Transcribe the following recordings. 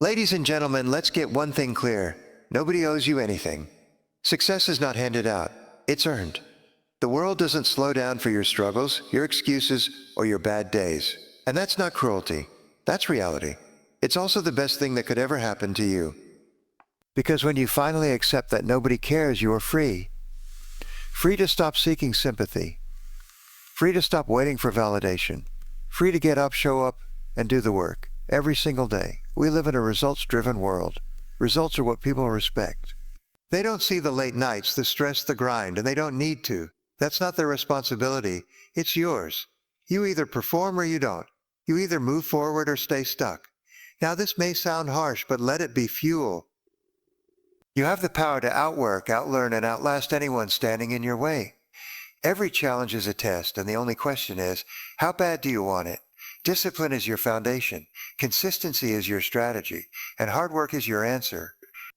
Ladies and gentlemen, let's get one thing clear. Nobody owes you anything. Success is not handed out, it's earned. The world doesn't slow down for your struggles, your excuses, or your bad days. And that's not cruelty. That's reality. It's also the best thing that could ever happen to you. Because when you finally accept that nobody cares, you are free. Free to stop seeking sympathy. Free to stop waiting for validation. Free to get up, show up, and do the work. Every single day. We live in a results-driven world. Results are what people respect. They don't see the late nights, the stress, the grind, and they don't need to. That's not their responsibility. It's yours. You either perform or you don't. You either move forward or stay stuck. Now this may sound harsh, but let it be fuel. You have the power to outwork, outlearn, and outlast anyone standing in your way. Every challenge is a test, and the only question is, how bad do you want it? Discipline is your foundation, consistency is your strategy, and hard work is your answer.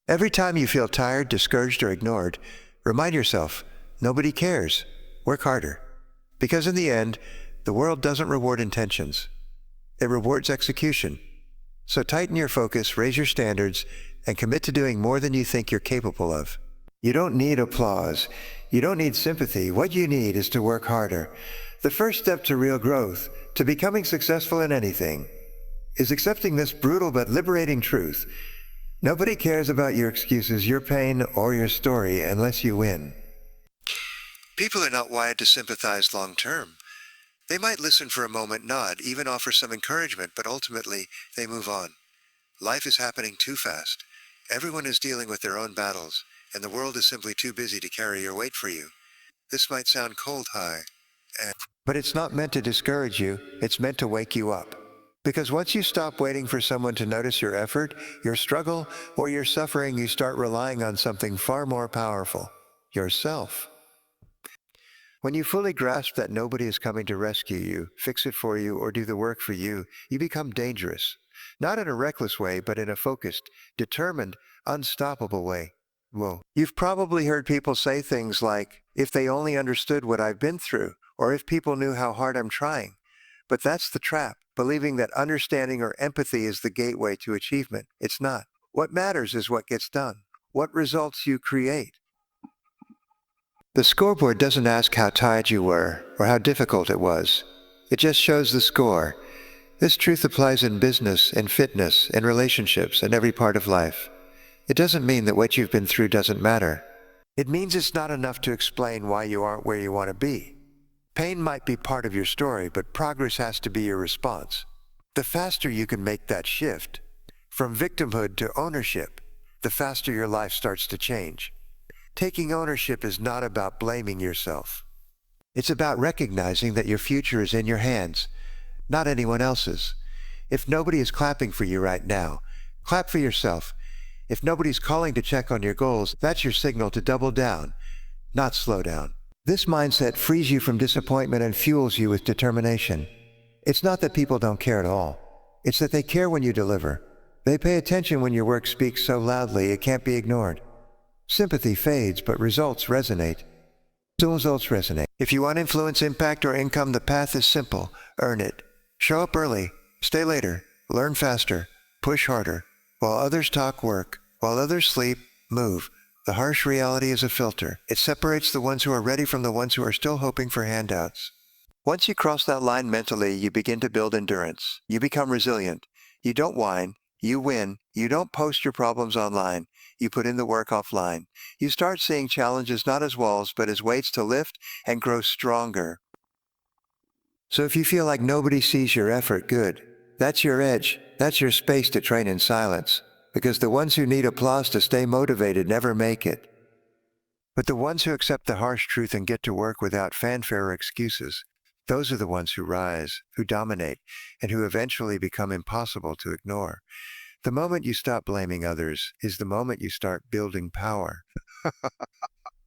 Every time you feel tired, discouraged, or ignored, remind yourself, nobody cares. Work harder. Because in the end, the world doesn't reward intentions. It rewards execution. So tighten your focus, raise your standards, and commit to doing more than you think you're capable of. You don't need applause. You don't need sympathy. What you need is to work harder. The first step to real growth, to becoming successful in anything, is accepting this brutal but liberating truth. Nobody cares about your excuses, your pain, or your story unless you win. People are not wired to sympathize long term. They might listen for a moment, nod, even offer some encouragement, but ultimately they move on. Life is happening too fast. Everyone is dealing with their own battles, and the world is simply too busy to carry your weight for you. This might sound cold, but it's not meant to discourage you, it's meant to wake you up. Because once you stop waiting for someone to notice your effort, your struggle, or your suffering, you start relying on something far more powerful, yourself. When you fully grasp that nobody is coming to rescue you, fix it for you, or do the work for you, you become dangerous. Not in a reckless way, but in a focused, determined, unstoppable way. Whoa. You've probably heard people say things like, if they only understood what I've been through, or if people knew how hard I'm trying. But that's the trap, believing that understanding or empathy is the gateway to achievement. It's not. What matters is what gets done, what results you create. The scoreboard doesn't ask how tired you were or how difficult it was. It just shows the score. This truth applies in business, in fitness, in relationships, in every part of life. It doesn't mean that what you've been through doesn't matter. It means it's not enough to explain why you aren't where you want to be. Pain might be part of your story, but progress has to be your response. The faster you can make that shift, from victimhood to ownership, the faster your life starts to change. Taking ownership is not about blaming yourself. It's about recognizing that your future is in your hands, not anyone else's. If nobody is clapping for you right now, clap for yourself. If nobody's calling to check on your goals, that's your signal to double down, not slow down. This mindset frees you from disappointment and fuels you with determination. It's not that people don't care at all. It's that they care when you deliver. They pay attention when your work speaks so loudly it can't be ignored. Sympathy fades, but results resonate. Results resonate. If you want influence, impact, or income, the path is simple. Earn it. Show up early. Stay later. Learn faster. Push harder. While others talk, work. While others sleep, move. The harsh reality is a filter. It separates the ones who are ready from the ones who are still hoping for handouts. Once you cross that line mentally, you begin to build endurance. You become resilient. You don't whine. You win. You don't post your problems online. You put in the work offline. You start seeing challenges not as walls, but as weights to lift and grow stronger. So if you feel like nobody sees your effort, good. That's your edge. That's your space to train in silence. Because the ones who need applause to stay motivated never make it. But the ones who accept the harsh truth and get to work without fanfare or excuses, those are the ones who rise, who dominate, and who eventually become impossible to ignore. The moment you stop blaming others is the moment you start building power.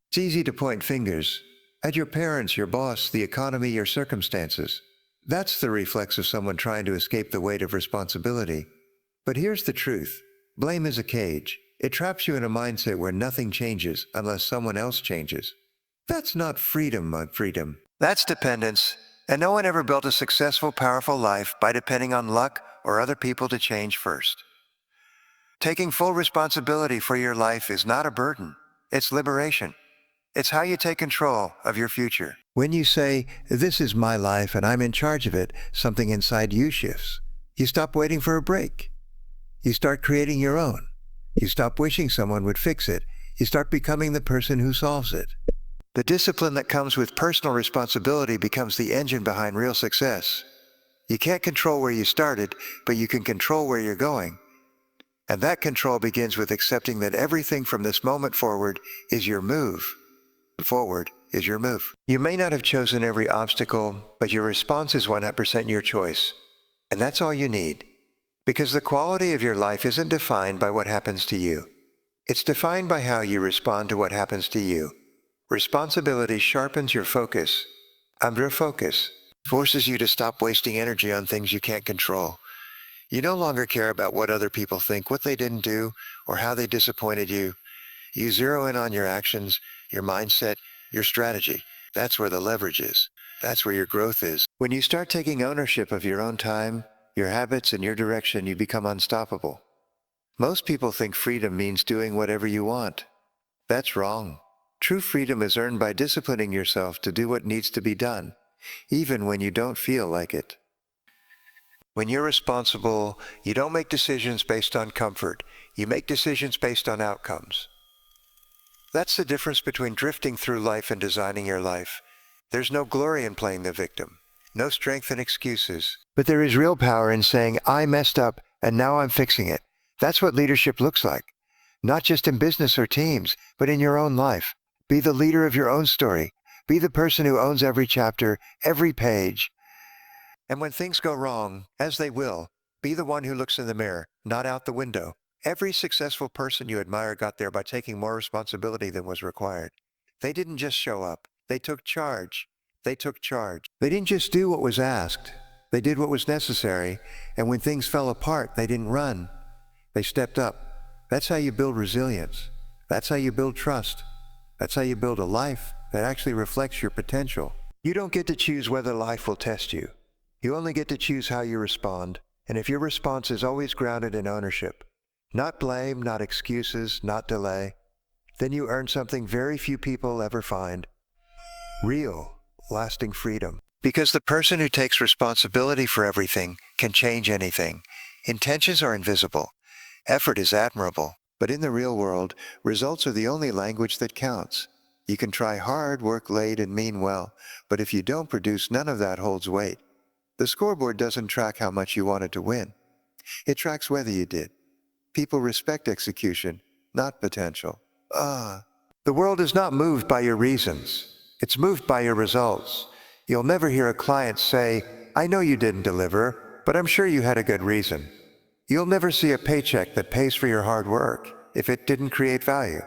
It's easy to point fingers at your parents, your boss, the economy, your circumstances. That's the reflex of someone trying to escape the weight of responsibility. But here's the truth. Blame is a cage. It traps you in a mindset where nothing changes unless someone else changes. That's not freedom. That's dependence. And no one ever built a successful, powerful life by depending on luck or other people to change first. Taking full responsibility for your life is not a burden. It's liberation. It's how you take control of your future. When you say, "This is my life and I'm in charge of it," something inside you shifts. You stop waiting for a break. You start creating your own. You stop wishing someone would fix it. You start becoming the person who solves it. The discipline that comes with personal responsibility becomes the engine behind real success. You can't control where you started, but you can control where you're going. And that control begins with accepting that everything from this moment forward is your move. Forward is your move. You may not have chosen every obstacle, but your response is 100% your choice. And that's all you need. Because the quality of your life isn't defined by what happens to you. It's defined by how you respond to what happens to you. Responsibility sharpens your focus. Your focus forces you to stop wasting energy on things you can't control. You no longer care about what other people think, what they didn't do, or how they disappointed you. You zero in on your actions, your mindset, your strategy. That's where the leverage is. That's where your growth is. When you start taking ownership of your own time, your habits, and your direction, you become unstoppable. Most people think freedom means doing whatever you want. That's wrong. True freedom is earned by disciplining yourself to do what needs to be done, even when you don't feel like it. When you're responsible, you don't make decisions based on comfort. You make decisions based on outcomes. That's the difference between drifting through life and designing your life. There's no glory in playing the victim, no strength in excuses. But there is real power in saying, "I messed up, and now I'm fixing it." That's what leadership looks like. Not just in business or teams, but in your own life. Be the leader of your own story. Be the person who owns every chapter, every page. And when things go wrong, as they will, be the one who looks in the mirror, not out the window. Every successful person you admire got there by taking more responsibility than was required. They didn't just show up. They took charge. They took charge. They didn't just do what was asked. They did what was necessary. And when things fell apart, they didn't run. They stepped up. That's how you build resilience. That's how you build trust. That's how you build a life that actually reflects your potential. You don't get to choose whether life will test you. You only get to choose how you respond. And if your response is always grounded in ownership, not blame, not excuses, not delay, then you earn something very few people ever find. Real, lasting freedom. Because the person who takes responsibility for everything can change anything. Intentions are invisible. Effort is admirable. But in the real world, results are the only language that counts. You can try hard, work late, and mean well, but if you don't produce, none of that holds weight. The scoreboard doesn't track how much you wanted to win. It tracks whether you did. People respect execution, not potential. The world is not moved by your reasons. It's moved by your results. You'll never hear a client say, "I know you didn't deliver, but I'm sure you had a good reason." You'll never see a paycheck that pays for your hard work if it didn't create value.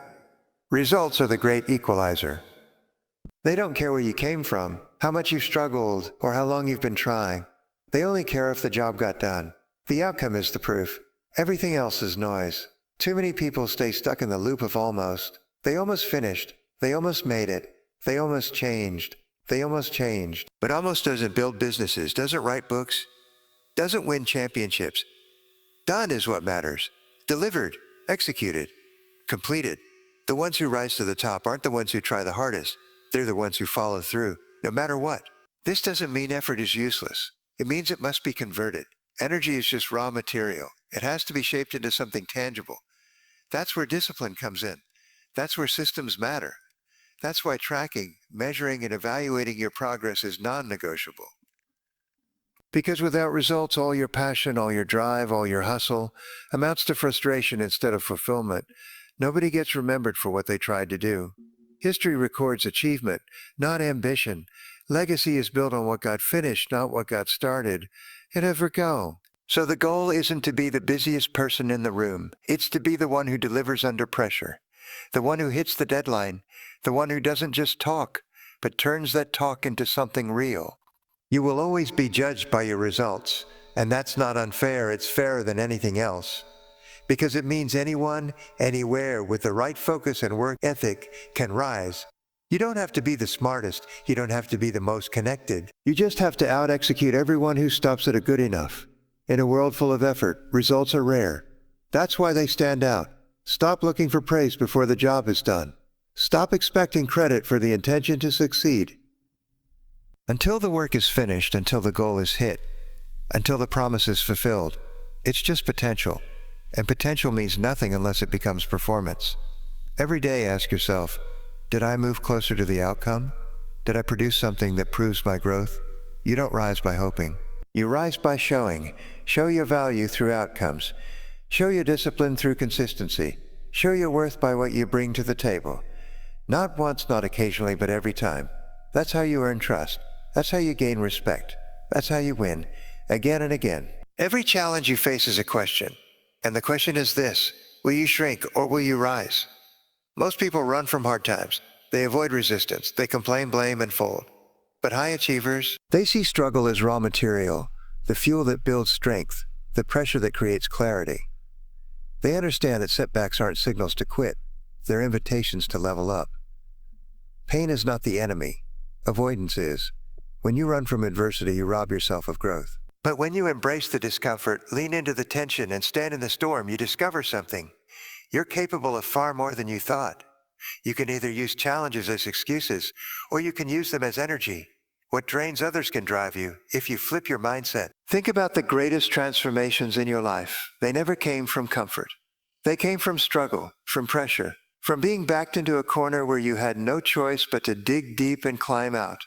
Results are the great equalizer. They don't care where you came from, how much you've struggled, or how long you've been trying. They only care if the job got done. The outcome is the proof. Everything else is noise. Too many people stay stuck in the loop of almost. They almost finished. They almost made it. They almost changed. They almost changed. But almost doesn't build businesses, doesn't write books, doesn't win championships. Done is what matters. Delivered, executed, completed. The ones who rise to the top aren't the ones who try the hardest. They're the ones who follow through, no matter what. This doesn't mean effort is useless. It means it must be converted. Energy is just raw material. It has to be shaped into something tangible. That's where discipline comes in. That's where systems matter. That's why tracking, measuring, and evaluating your progress is non-negotiable. Because without results, all your passion, all your drive, all your hustle amounts to frustration instead of fulfillment. Nobody gets remembered for what they tried to do. History records achievement, not ambition. Legacy is built on what got finished, not what got started. And ever go. So the goal isn't to be the busiest person in the room. It's to be the one who delivers under pressure. The one who hits the deadline. The one who doesn't just talk, but turns that talk into something real. You will always be judged by your results, and that's not unfair. It's fairer than anything else. Because it means anyone, anywhere, with the right focus and work ethic can rise. You don't have to be the smartest. You don't have to be the most connected. You just have to out-execute everyone who stops at a good enough. In a world full of effort, results are rare. That's why they stand out. Stop looking for praise before the job is done. Stop expecting credit for the intention to succeed. Until the work is finished, until the goal is hit, until the promise is fulfilled, it's just potential. And potential means nothing unless it becomes performance. Every day ask yourself, did I move closer to the outcome? Did I produce something that proves my growth? You don't rise by hoping. You rise by showing. Show your value through outcomes. Show your discipline through consistency. Show your worth by what you bring to the table. Not once, not occasionally, but every time. That's how you earn trust. That's how you gain respect. That's how you win, again and again. Every challenge you face is a question. And the question is this: will you shrink or will you rise? Most people run from hard times. They avoid resistance. They complain, blame, and fold. But high achievers, they see struggle as raw material, the fuel that builds strength, the pressure that creates clarity. They understand that setbacks aren't signals to quit. They're invitations to level up. Pain is not the enemy. Avoidance is. When you run from adversity, you rob yourself of growth. But when you embrace the discomfort, lean into the tension, and stand in the storm, you discover something. You're capable of far more than you thought. You can either use challenges as excuses, or you can use them as energy. What drains others can drive you if you flip your mindset. Think about the greatest transformations in your life. They never came from comfort. They came from struggle, from pressure, from being backed into a corner where you had no choice but to dig deep and climb out.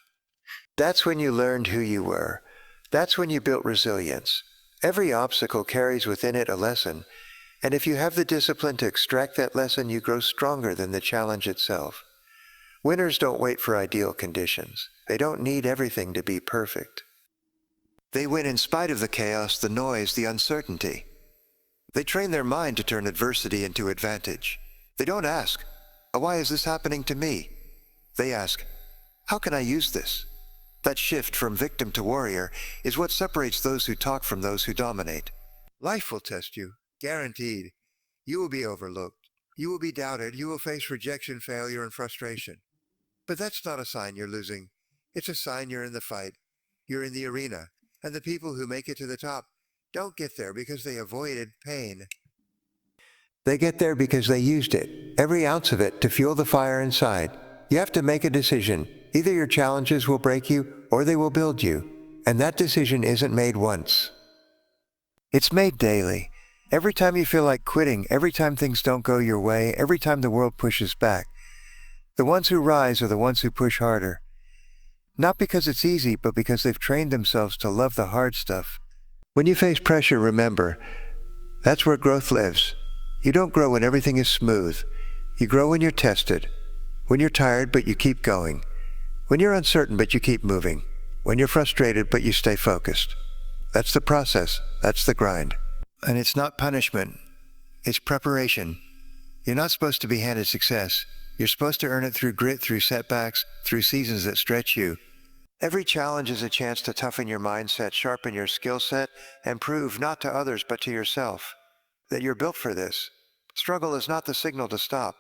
That's when you learned who you were. That's when you built resilience. Every obstacle carries within it a lesson, and if you have the discipline to extract that lesson, you grow stronger than the challenge itself. Winners don't wait for ideal conditions. They don't need everything to be perfect. They win in spite of the chaos, the noise, the uncertainty. They train their mind to turn adversity into advantage. They don't ask, why is this happening to me? They ask, how can I use this? That shift from victim to warrior is what separates those who talk from those who dominate. Life will test you, guaranteed. You will be overlooked. You will be doubted. You will face rejection, failure, and frustration. But that's not a sign you're losing. It's a sign you're in the fight. You're in the arena. And the people who make it to the top don't get there because they avoided pain. They get there because they used it, every ounce of it, to fuel the fire inside. You have to make a decision. Either your challenges will break you or they will build you. And that decision isn't made once. It's made daily. Every time you feel like quitting, every time things don't go your way, every time the world pushes back. The ones who rise are the ones who push harder. Not because it's easy, but because they've trained themselves to love the hard stuff. When you face pressure, remember, that's where growth lives. You don't grow when everything is smooth. You grow when you're tested. When you're tired, but you keep going. When you're uncertain, but you keep moving. When you're frustrated, but you stay focused. That's the process. That's the grind. And it's not punishment. It's preparation. You're not supposed to be handed success. You're supposed to earn it through grit, through setbacks, through seasons that stretch you. Every challenge is a chance to toughen your mindset, sharpen your skill set, and prove not to others but to yourself that you're built for this. Struggle is not the signal to stop.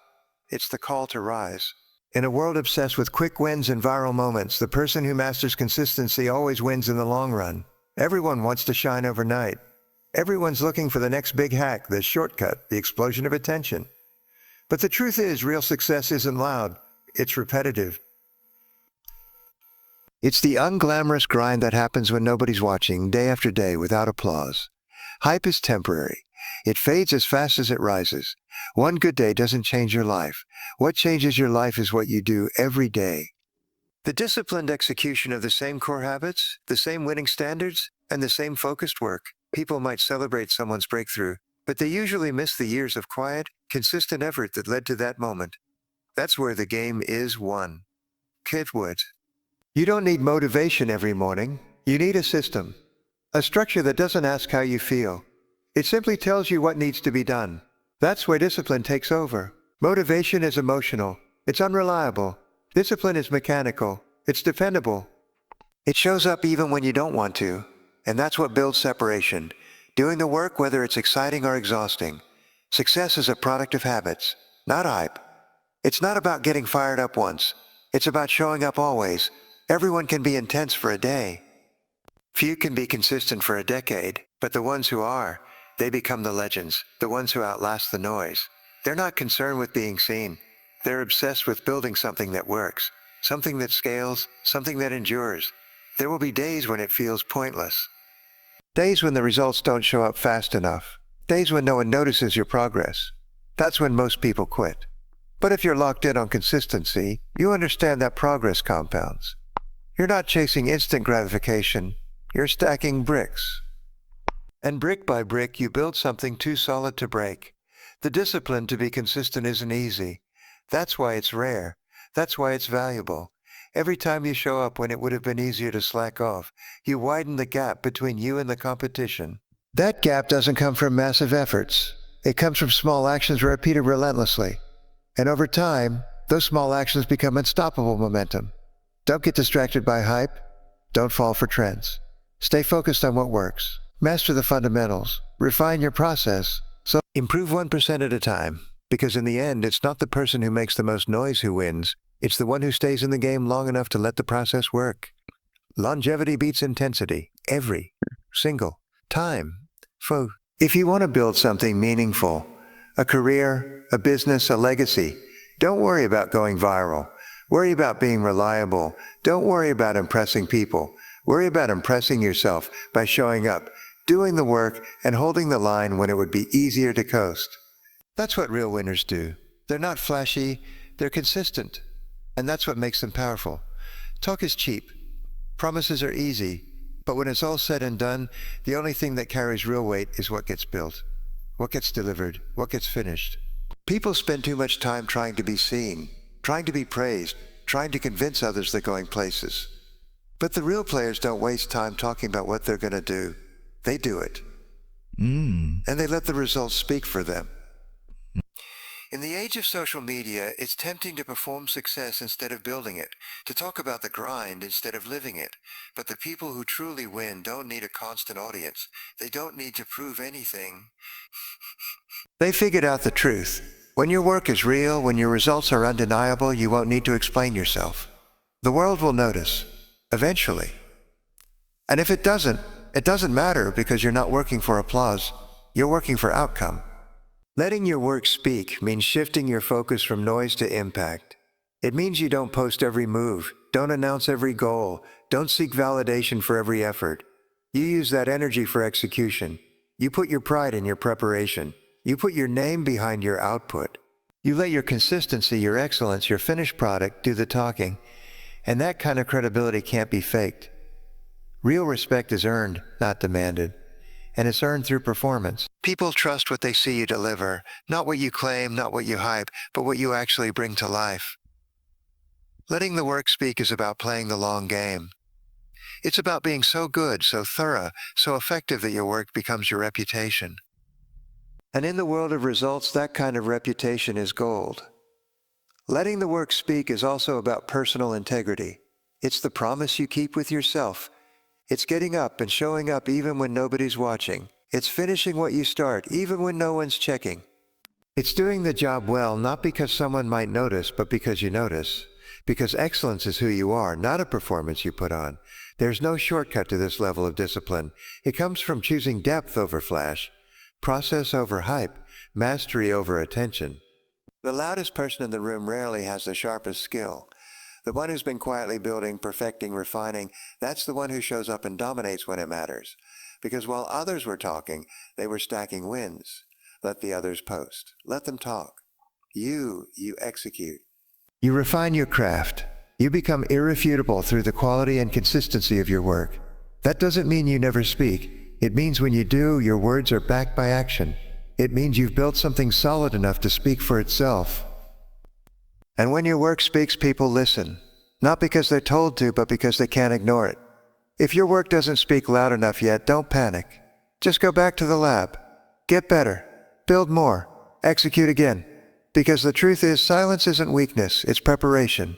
It's the call to rise. In a world obsessed with quick wins and viral moments, the person who masters consistency always wins in the long run. Everyone wants to shine overnight. Everyone's looking for the next big hack, the shortcut, the explosion of attention. But the truth is, real success isn't loud. It's repetitive. It's the unglamorous grind that happens when nobody's watching, day after day, without applause. Hype is temporary. It fades as fast as it rises. One good day doesn't change your life. What changes your life is what you do every day. The disciplined execution of the same core habits, the same winning standards, and the same focused work. People might celebrate someone's breakthrough, but they usually miss the years of quiet, consistent effort that led to that moment. That's where the game is won. Kit Wood. You don't need motivation every morning. You need a system. A structure that doesn't ask how you feel. It simply tells you what needs to be done. That's where discipline takes over. Motivation is emotional. It's unreliable. Discipline is mechanical. It's dependable. It shows up even when you don't want to. And that's what builds separation. Doing the work, whether it's exciting or exhausting. Success is a product of habits, not hype. It's not about getting fired up once. It's about showing up always. Everyone can be intense for a day. Few can be consistent for a decade, but the ones who are, They become the legends, the ones who outlast the noise. They're not concerned with being seen. They're obsessed with building something that works, something that scales, something that endures. There will be days when it feels pointless. Days when the results don't show up fast enough. Days when no one notices your progress. That's when most people quit. But if you're locked in on consistency, you understand that progress compounds. You're not chasing instant gratification. You're stacking bricks. And brick by brick, you build something too solid to break. The discipline to be consistent isn't easy. That's why it's rare. That's why it's valuable. Every time you show up when it would have been easier to slack off, you widen the gap between you and the competition. That gap doesn't come from massive efforts. It comes from small actions repeated relentlessly. And over time, those small actions become unstoppable momentum. Don't get distracted by hype. Don't fall for trends. Stay focused on what works. Master the fundamentals. Refine your process. So improve 1% at a time. Because in the end, it's not the person who makes the most noise who wins. It's the one who stays in the game long enough to let the process work. Longevity beats intensity. Every single time. If you want to build something meaningful, a career, a business, a legacy, don't worry about going viral. Worry about being reliable. Don't worry about impressing people. Worry about impressing yourself by showing up, doing the work, and holding the line when it would be easier to coast. That's what real winners do. They're not flashy, they're consistent. And that's what makes them powerful. Talk is cheap. Promises are easy. But when it's all said and done, the only thing that carries real weight is what gets built, what gets delivered, what gets finished. People spend too much time trying to be seen, trying to be praised, trying to convince others they're going places. But the real players don't waste time talking about what they're going to do. They do it. And they let the results speak for them. In the age of social media, it's tempting to perform success instead of building it, to talk about the grind instead of living it. But the people who truly win don't need a constant audience. They don't need to prove anything. They figured out the truth. When your work is real, when your results are undeniable, you won't need to explain yourself. The world will notice, eventually. And if it doesn't matter because you're not working for applause. You're working for outcome. Letting your work speak means shifting your focus from noise to impact. It means you don't post every move, don't announce every goal, don't seek validation for every effort. You use that energy for execution. You put your pride in your preparation. You put your name behind your output. You let your consistency, your excellence, your finished product do the talking. And that kind of credibility can't be faked. Real respect is earned, not demanded. And it's earned through performance. People trust what they see you deliver, not what you claim, not what you hype, but what you actually bring to life. Letting the work speak is about playing the long game. It's about being so good, so thorough, so effective that your work becomes your reputation. And in the world of results, that kind of reputation is gold. Letting the work speak is also about personal integrity. It's the promise you keep with yourself. It's getting up and showing up even when nobody's watching. It's finishing what you start even when no one's checking. It's doing the job well, not because someone might notice, but because you notice. Because excellence is who you are, not a performance you put on. There's no shortcut to this level of discipline. It comes from choosing depth over flash, process over hype, mastery over attention. The loudest person in the room rarely has the sharpest skill. The one who's been quietly building, perfecting, refining, that's the one who shows up and dominates when it matters. Because while others were talking, they were stacking wins. Let the others post. Let them talk. You execute. You refine your craft. You become irrefutable through the quality and consistency of your work. That doesn't mean you never speak. It means when you do, your words are backed by action. It means you've built something solid enough to speak for itself. And when your work speaks, people listen. Not because they're told to, but because they can't ignore it. If your work doesn't speak loud enough yet, don't panic. Just go back to the lab. Get better. Build more. Execute again. Because the truth is, silence isn't weakness, it's preparation.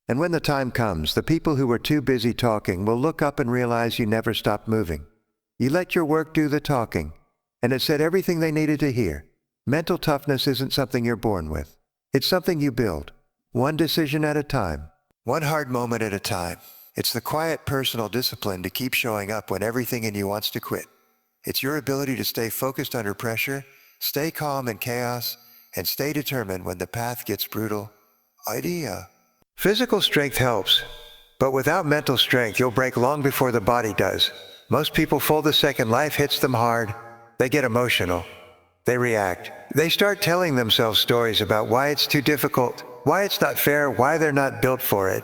And when the time comes, the people who were too busy talking will look up and realize you never stopped moving. You let your work do the talking, and it said everything they needed to hear. Mental toughness isn't something you're born with. It's something you build, one decision at a time, one hard moment at a time. It's the quiet personal discipline to keep showing up when everything in you wants to quit. It's your ability to stay focused under pressure, stay calm in chaos, and stay determined when the path gets brutal. Idea. Physical strength helps, but without mental strength, you'll break long before the body does. Most people fold the second life hits them hard. They get emotional. They react. They start telling themselves stories about why it's too difficult, why it's not fair, why they're not built for it.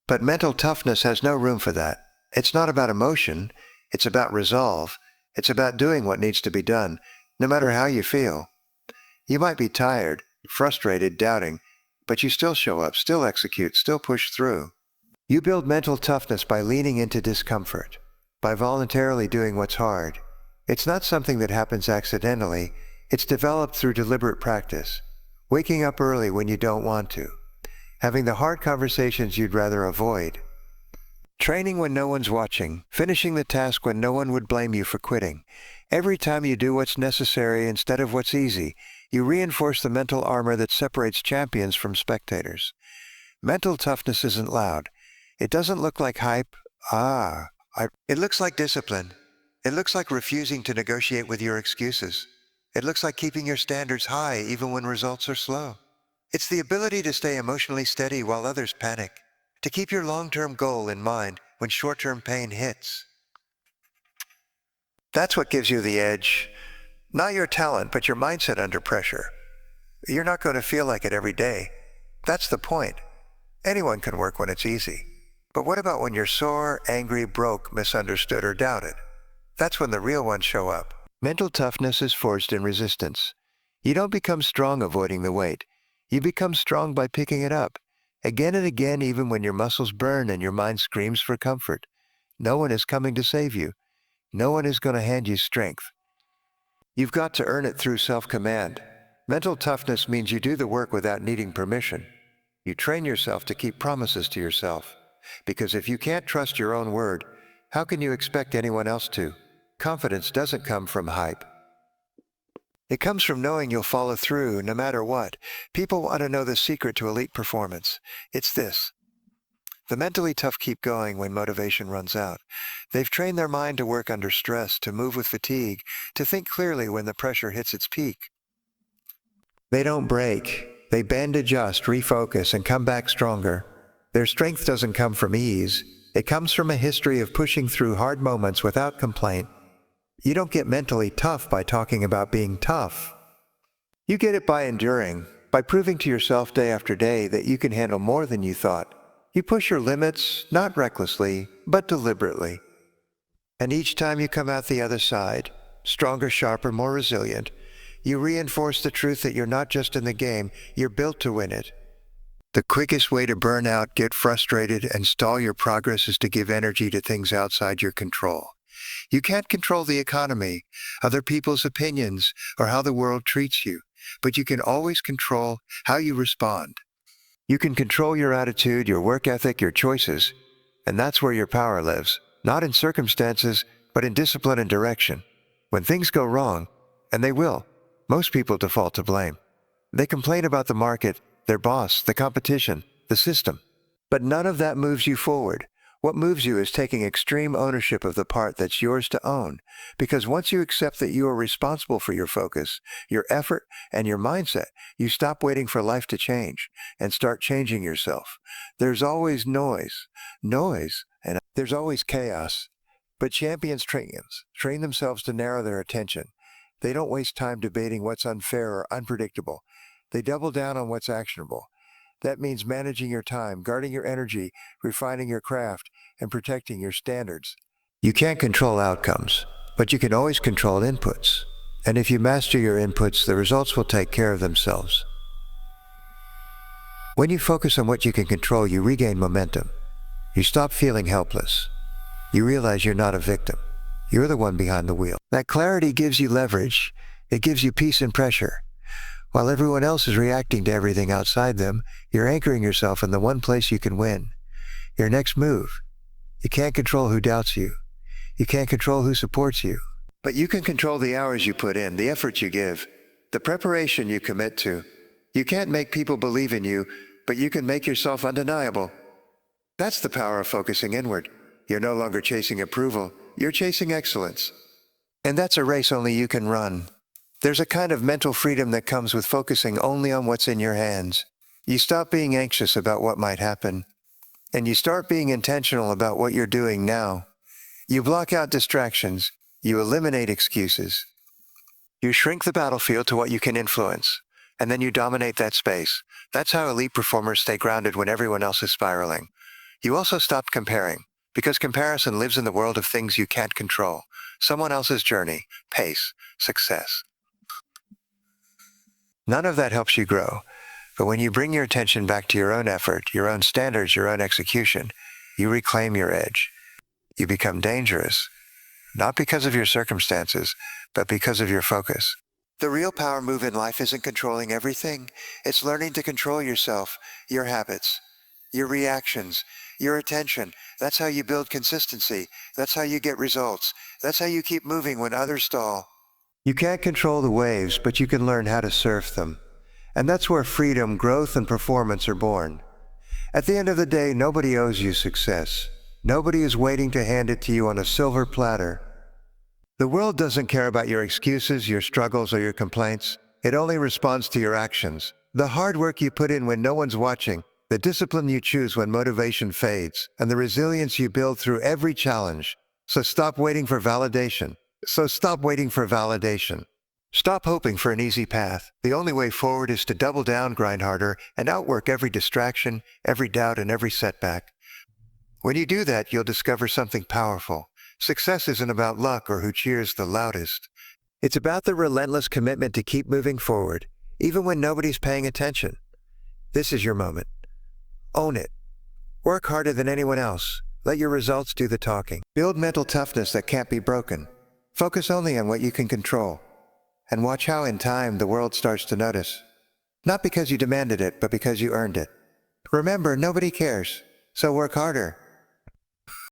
But mental toughness has no room for that. It's not about emotion. It's about resolve. It's about doing what needs to be done, no matter how you feel. You might be tired, frustrated, doubting, but you still show up, still execute, still push through. You build mental toughness by leaning into discomfort, by voluntarily doing what's hard. It's not something that happens accidentally. It's developed through deliberate practice. Waking up early when you don't want to. Having the hard conversations you'd rather avoid. Training when no one's watching. Finishing the task when no one would blame you for quitting. Every time you do what's necessary instead of what's easy, you reinforce the mental armor that separates champions from spectators. Mental toughness isn't loud. It doesn't look like hype. It looks like discipline. It looks like refusing to negotiate with your excuses. It looks like keeping your standards high even when results are slow. It's the ability to stay emotionally steady while others panic, to keep your long-term goal in mind when short-term pain hits. That's what gives you the edge. Not your talent, but your mindset under pressure. You're not going to feel like it every day. That's the point. Anyone can work when it's easy. But what about when you're sore, angry, broke, misunderstood, or doubted? That's when the real ones show up. Mental toughness is forged in resistance. You don't become strong avoiding the weight. You become strong by picking it up, again and again, even when your muscles burn and your mind screams for comfort. No one is coming to save you. No one is going to hand you strength. You've got to earn it through self-command. Mental toughness means you do the work without needing permission. You train yourself to keep promises to yourself. Because if you can't trust your own word, how can you expect anyone else to? Confidence doesn't come from hype. It comes from knowing you'll follow through no matter what. People want to know the secret to elite performance. It's this. The mentally tough keep going when motivation runs out. They've trained their mind to work under stress, to move with fatigue, to think clearly when the pressure hits its peak. They don't break. They bend, adjust, refocus, and come back stronger. Their strength doesn't come from ease. It comes from a history of pushing through hard moments without complaint. You don't get mentally tough by talking about being tough. You get it by enduring, by proving to yourself day after day that you can handle more than you thought. You push your limits, not recklessly, but deliberately. And each time you come out the other side, stronger, sharper, more resilient, you reinforce the truth that you're not just in the game, you're built to win it. The quickest way to burn out, get frustrated, and stall your progress is to give energy to things outside your control. You can't control the economy, other people's opinions, or how the world treats you, but you can always control how you respond. You can control your attitude, your work ethic, your choices, and that's where your power lives, not in circumstances, but in discipline and direction. When things go wrong, and they will, most people default to blame. They complain about the market, their boss, the competition, the system. But none of that moves you forward. What moves you is taking extreme ownership of the part that's yours to own. Because once you accept that you are responsible for your focus, your effort, and your mindset, you stop waiting for life to change and start changing yourself. There's always noise, and there's always chaos. But champions train themselves to narrow their attention. They don't waste time debating what's unfair or unpredictable. They double down on what's actionable. That means managing your time, guarding your energy, refining your craft, and protecting your standards. You can't control outcomes, but you can always control inputs. And if you master your inputs, the results will take care of themselves. When you focus on what you can control, you regain momentum. You stop feeling helpless. You realize you're not a victim. You're the one behind the wheel. That clarity gives you leverage. It gives you peace and pressure. While everyone else is reacting to everything outside them, you're anchoring yourself in the one place you can win. Your next move. You can't control who doubts you. You can't control who supports you. But you can control the hours you put in, the effort you give, the preparation you commit to. You can't make people believe in you, but you can make yourself undeniable. That's the power of focusing inward. You're no longer chasing approval. You're chasing excellence. And that's a race only you can run. There's a kind of mental freedom that comes with focusing only on what's in your hands. You stop being anxious about what might happen, and you start being intentional about what you're doing now. You block out distractions. You eliminate excuses. You shrink the battlefield to what you can influence, and then you dominate that space. That's how elite performers stay grounded when everyone else is spiraling. You also stop comparing, because comparison lives in the world of things you can't control. Someone else's journey, pace, success. None of that helps you grow. But when you bring your attention back to your own effort, your own standards, your own execution, you reclaim your edge. You become dangerous, not because of your circumstances, but because of your focus. The real power move in life isn't controlling everything. It's learning to control yourself, your habits, your reactions, your attention. That's how you build consistency. That's how you get results. That's how you keep moving when others stall. You can't control the waves, but you can learn how to surf them. And that's where freedom, growth, and performance are born. At the end of the day, nobody owes you success. Nobody is waiting to hand it to you on a silver platter. The world doesn't care about your excuses, your struggles, or your complaints. It only responds to your actions. The hard work you put in when no one's watching, the discipline you choose when motivation fades, and the resilience you build through every challenge. Stop waiting for validation. Stop hoping for an easy path. The only way forward is to double down, grind harder, and outwork every distraction, every doubt, and every setback. When you do that, you'll discover something powerful. Success isn't about luck or who cheers the loudest. It's about the relentless commitment to keep moving forward, even when nobody's paying attention. This is your moment. Own it. Work harder than anyone else. Let your results do the talking. Build mental toughness that can't be broken. Focus only on what you can control. And watch how in time the world starts to notice. Not because you demanded it, but because you earned it. Remember, nobody cares. So work harder.